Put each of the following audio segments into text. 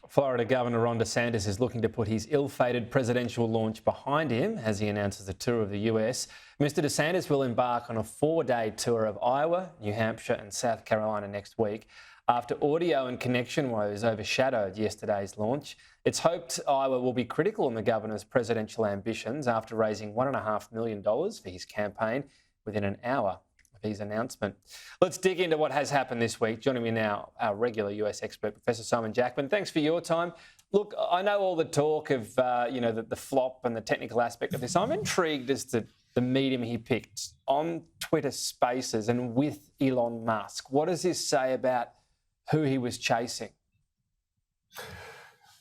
Florida Governor Ron DeSantis is looking to put his ill-fated presidential launch behind him as he announces a tour of the US. Mr DeSantis will embark on a 4-day tour of Iowa, New Hampshire and South Carolina next week. After audio and connection woes overshadowed yesterday's launch, it's hoped Iowa will be critical on the governor's presidential ambitions after raising $1.5 million for his campaign within an hour of his announcement. Let's dig into what has happened this week. Joining me now, our regular US expert, Professor Simon Jackman. Thanks for your time. Look, I know all the talk of, the flop and the technical aspect of this. I'm intrigued as to the medium he picked on Twitter Spaces and with Elon Musk. What does this say about who he was chasing?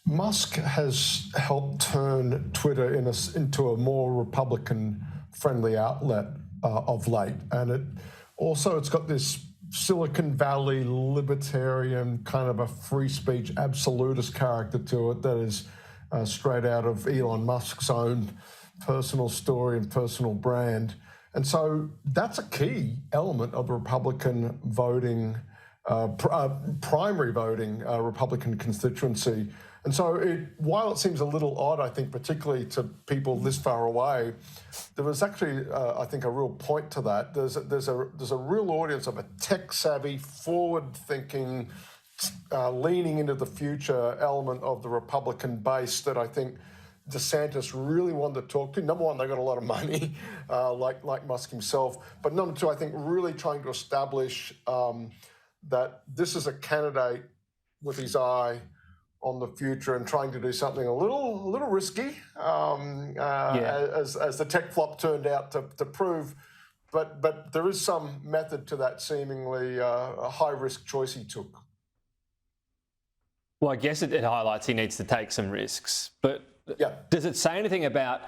Musk has helped turn Twitter into a more Republican-friendly outlet of late, and it's got this Silicon Valley libertarian kind of a free speech absolutist character to it that is straight out of Elon Musk's own personal story and personal brand. And so that's a key element of the Republican voting, primary voting Republican constituency. And so while it seems a little odd, I think, particularly to people this far away, there was actually, I think, a real point to that. There's a real audience of a tech-savvy, forward-thinking, leaning into the future element of the Republican base that I think DeSantis really wanted to talk to. Number one, they got a lot of money, like Musk himself. But number two, I think really trying to establish that this is a candidate with his eye on the future and trying to do something a little risky, as the tech flop turned out to prove. But there is some method to that seemingly a high-risk choice he took. Well, I guess it highlights he needs to take some risks. But yeah. Does it say anything about,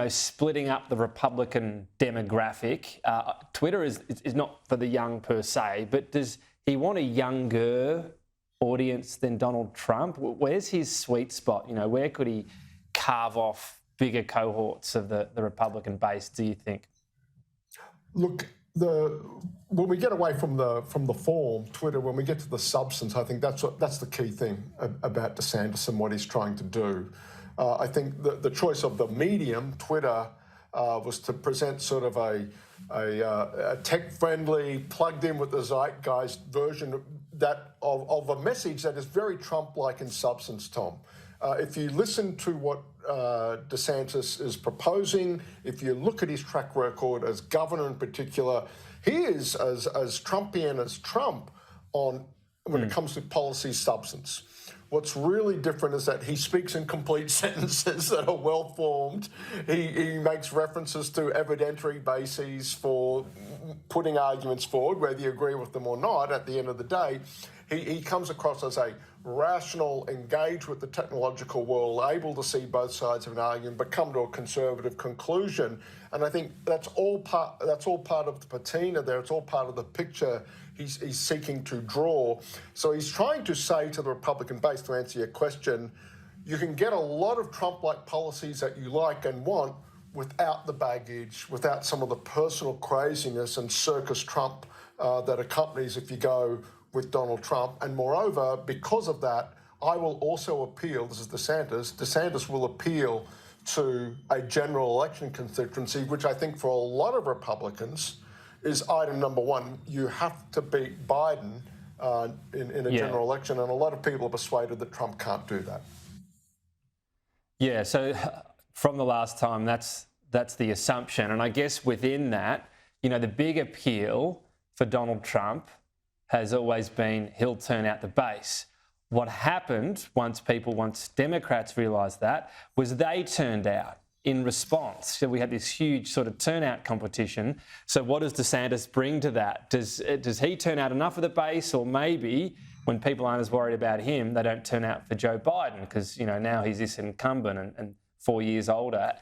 splitting up the Republican demographic? Twitter is not for the young per se, but does he want a younger audience than Donald Trump? Where's his sweet spot? Where could he carve off bigger cohorts of the Republican base, do you think? Look, when we get away from the form, Twitter, when we get to the substance, I think that's the key thing about DeSantis and what he's trying to do. I think the choice of the medium, Twitter, was to present sort of a tech-friendly, plugged in with the zeitgeist version of a message that is very Trump-like in substance, Tom. If you listen to what DeSantis is proposing, if you look at his track record as governor in particular, he is as Trumpian as Trump when it comes to policy substance. What's really different is that he speaks in complete sentences that are well-formed. He makes references to evidentiary bases for putting arguments forward, whether you agree with them or not. At the end of the day, he comes across as a rational, engaged with the technological world, able to see both sides of an argument, but come to a conservative conclusion. And I think that's all part of the patina there. It's all part of the picture he's seeking to draw. So he's trying to say to the Republican base, to answer your question, you can get a lot of Trump-like policies that you like and want without the baggage, without some of the personal craziness and circus Trump that accompanies if you go with Donald Trump. And moreover, because of that, I will also appeal, this is DeSantis will appeal to a general election constituency, which I think for a lot of Republicans is item number one. You have to beat Biden in a general election, and a lot of people are persuaded that Trump can't do that. Yeah, so from the last time, that's the assumption. And I guess within that, the big appeal for Donald Trump has always been he'll turn out the base. What happened once Democrats realised that was they turned out in response. So we had this huge sort of turnout competition. So what does DeSantis bring to that? Does he turn out enough of the base, or maybe when people aren't as worried about him, they don't turn out for Joe Biden because, now he's this incumbent and 4 years older?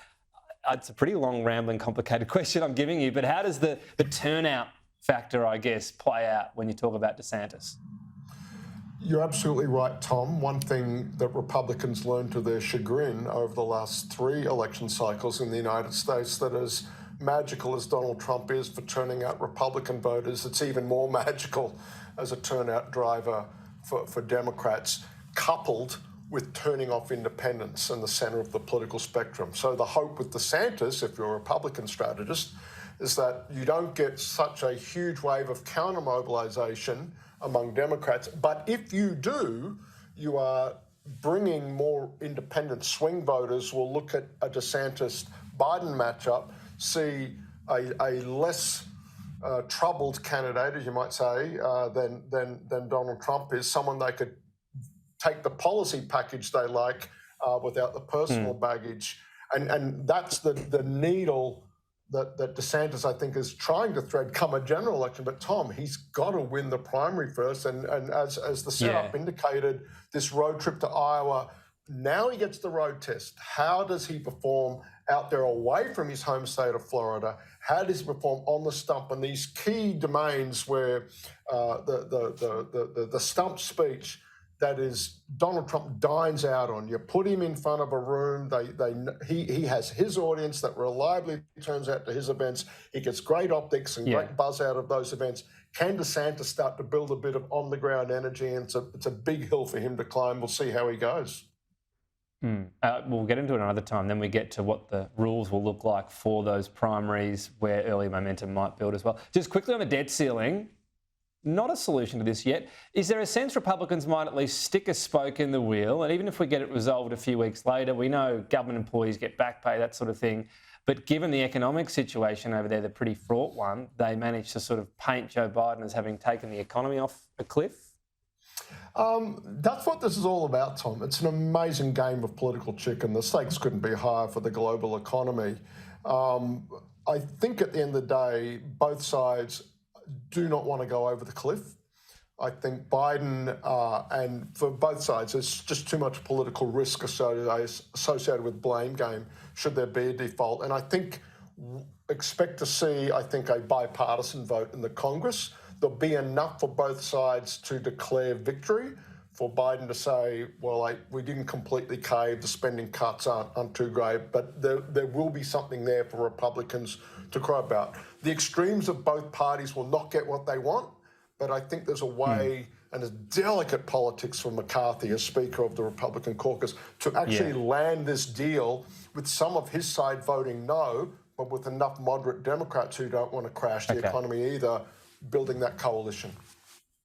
It's a pretty long, rambling, complicated question I'm giving you, but how does the turnout factor, I guess, play out when you talk about DeSantis? You're absolutely right, Tom. One thing that Republicans learned to their chagrin over the last 3 election cycles in the United States, that as magical as Donald Trump is for turning out Republican voters, it's even more magical as a turnout driver for Democrats, coupled with turning off independents in the centre of the political spectrum. So the hope with DeSantis, if you're a Republican strategist, is that you don't get such a huge wave of counter-mobilisation among Democrats. But if you do, you are bringing more independent swing voters will look at a DeSantis-Biden matchup, see a less troubled candidate, as you might say, than Donald Trump is, someone they could take the policy package they like without the personal baggage. And that's the needle that DeSantis, I think, is trying to thread come a general election. But, Tom, he's got to win the primary first. And as the setup indicated, this road trip to Iowa, now he gets the road test. How does he perform out there away from his home state of Florida? How does he perform on the stump in these key domains where the stump speech that is Donald Trump dines out on? You put him in front of a room. He has his audience that reliably turns out to his events. He gets great optics and great buzz out of those events. Can DeSantis start to build a bit of on-the-ground energy? And it's a big hill for him to climb. We'll see how he goes. We'll get into it another time. Then we get to what the rules will look like for those primaries where early momentum might build as well. Just quickly on the debt ceiling, not a solution to this yet. Is there a sense Republicans might at least stick a spoke in the wheel? And even if we get it resolved a few weeks later, we know government employees get back pay, that sort of thing. But given the economic situation over there, the pretty fraught one, they managed to sort of paint Joe Biden as having taken the economy off a cliff? That's what this is all about, Tom. It's an amazing game of political chicken. The stakes couldn't be higher for the global economy. I think at the end of the day, both sides do not want to go over the cliff. I think Biden, and for both sides, there's just too much political risk associated with blame game should there be a default. And I think expect to see, a bipartisan vote in the Congress. There'll be enough for both sides to declare victory, for Biden to say, well, we didn't completely cave, the spending cuts aren't too great, but there will be something there for Republicans to cry about. The extremes of both parties will not get what they want, but I think there's a way, and it's delicate politics for McCarthy as Speaker of the Republican caucus, to actually land this deal with some of his side voting no, but with enough moderate Democrats who don't want to crash the economy either, building that coalition.